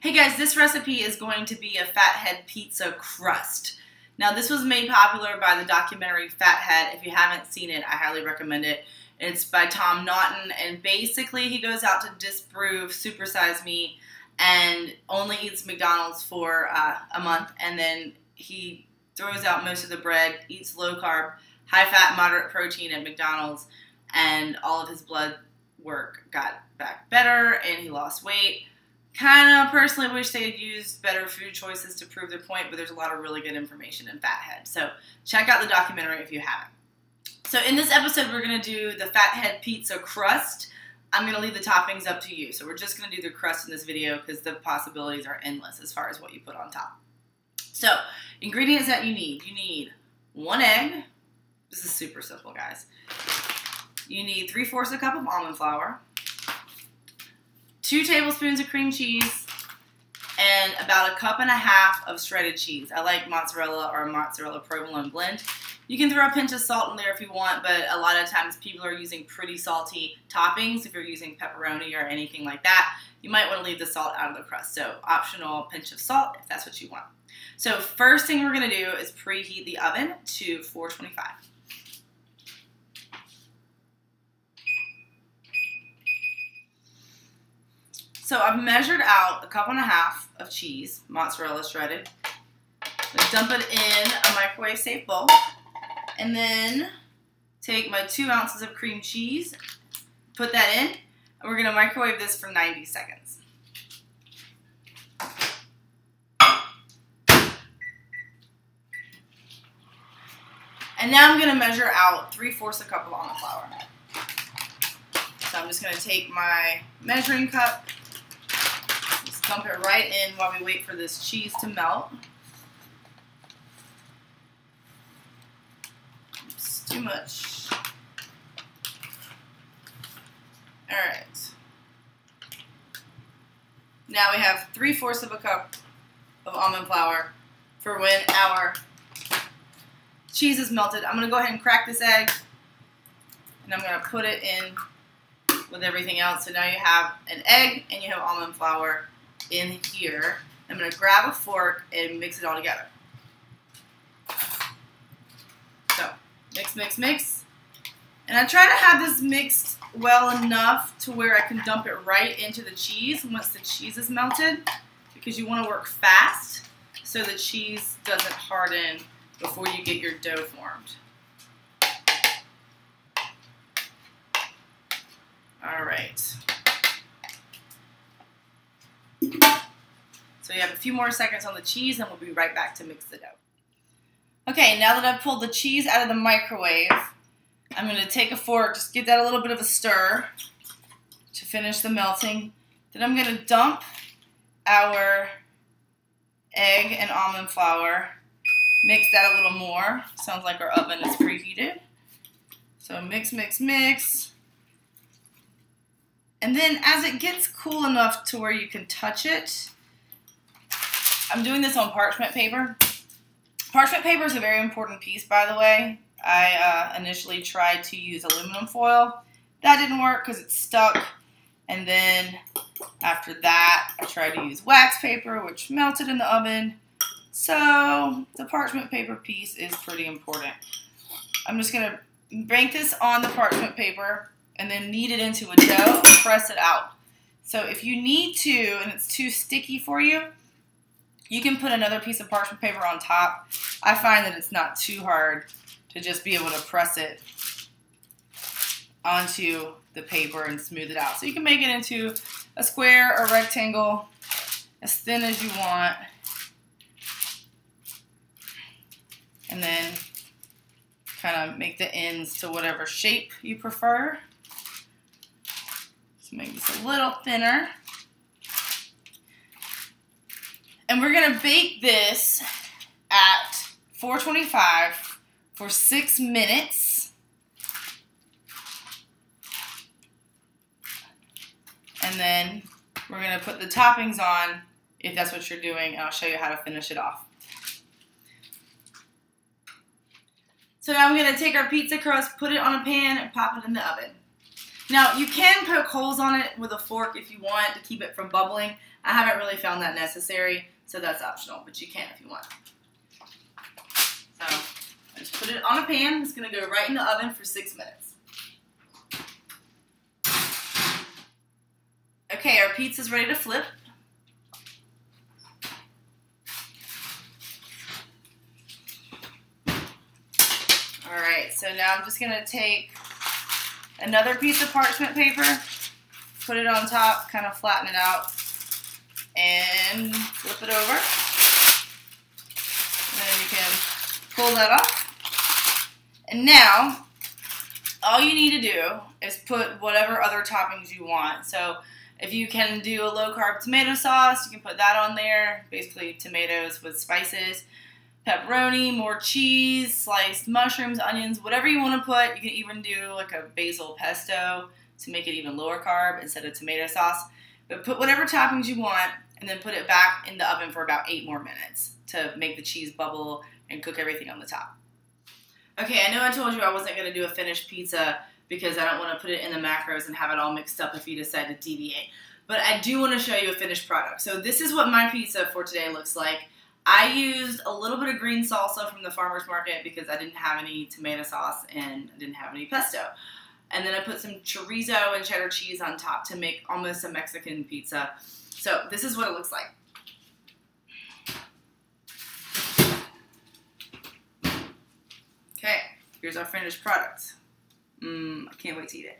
Hey guys, this recipe is going to be a Fathead pizza crust. Now this was made popular by the documentary Fathead. If you haven't seen it, I highly recommend it. It's by Tom Naughton, and basically he goes out to disprove supersize me and only eats McDonald's for a month, and then he throws out most of the bread, eats low carb, high fat, moderate protein at McDonald's, and all of his blood work got back better and he lost weight. Kind of personally wish they had used better food choices to prove their point, but there's a lot of really good information in Fathead. So check out the documentary if you haven't. So in this episode, we're going to do the Fathead pizza crust. I'm going to leave the toppings up to you. So we're just going to do the crust in this video because the possibilities are endless as far as what you put on top. So ingredients that you need. You need 1 egg. This is super simple, guys. You need 3/4 cup of almond flour, 2 tablespoons of cream cheese, and about 1.5 cups of shredded cheese. I like mozzarella or mozzarella provolone blend. You can throw a pinch of salt in there if you want, but a lot of times people are using pretty salty toppings. If you're using pepperoni or anything like that, you might want to leave the salt out of the crust. So optional pinch of salt if that's what you want. So first thing we're going to do is preheat the oven to 425. So I've measured out 1.5 cups of cheese, mozzarella shredded. Let's dump it in a microwave-safe bowl. And then take my 2 ounces of cream cheese, put that in, and we're going to microwave this for 90 seconds. And now I'm going to measure out 3/4 cup of almond flour. So I'm just going to take my measuring cup, just dump it right in while we wait for this cheese to melt. It's too much. Alright. Now we have 3/4 cup of almond flour for when our cheese is melted. I'm going to go ahead and crack this egg, and I'm going to put it in with everything else. So now you have an egg and you have almond flour in here. I'm going to grab a fork and mix it all together. So mix, mix, mix. And I try to have this mixed well enough to where I can dump it right into the cheese once the cheese is melted, because you want to work fast so the cheese doesn't harden before you get your dough formed. All right. So you have a few more seconds on the cheese, and we'll be right back to mix the dough. Okay, now that I've pulled the cheese out of the microwave, I'm going to take a fork, just give that a little bit of a stir to finish the melting. Then I'm going to dump our egg and almond flour. Mix that a little more. Sounds like our oven is preheated. So mix, mix, mix. And then as it gets cool enough to where you can touch it, I'm doing this on parchment paper. Parchment paper is a very important piece, by the way. I initially tried to use aluminum foil. That didn't work because it stuck. And then after that, I tried to use wax paper, which melted in the oven. So the parchment paper piece is pretty important. I'm just going to bank this on the parchment paper and then knead it into a dough and press it out. So if you need to and it's too sticky for you, you can put another piece of parchment paper on top. I find that it's not too hard to just be able to press it onto the paper and smooth it out. So you can make it into a square or rectangle as thin as you want. And then kind of make the ends to whatever shape you prefer. So make this a little thinner. And we're going to bake this at 425 for 6 minutes. And then we're going to put the toppings on if that's what you're doing, and I'll show you how to finish it off. So now I'm going to take our pizza crust, put it on a pan, and pop it in the oven. Now, you can poke holes on it with a fork if you want to keep it from bubbling. I haven't really found that necessary, so that's optional, but you can if you want. So, I just put it on a pan. It's going to go right in the oven for 6 minutes. Okay, our pizza's ready to flip. Alright, so now I'm just going to take another piece of parchment paper, put it on top, kind of flatten it out, and flip it over. And then you can pull that off. And now, all you need to do is put whatever other toppings you want. So if you can do a low-carb tomato sauce, you can put that on there. Basically tomatoes with spices. Pepperoni, more cheese, sliced mushrooms, onions, whatever you want to put. You can even do like a basil pesto to make it even lower carb instead of tomato sauce. But put whatever toppings you want and then put it back in the oven for about 8 more minutes to make the cheese bubble and cook everything on the top. Okay, I know I told you I wasn't going to do a finished pizza because I don't want to put it in the macros and have it all mixed up if you decide to deviate. But I do want to show you a finished product. So this is what my pizza for today looks like. I used a little bit of green salsa from the farmer's market because I didn't have any tomato sauce and I didn't have any pesto. And then I put some chorizo and cheddar cheese on top to make almost a Mexican pizza. So this is what it looks like. Okay, here's our finished product. I can't wait to eat it.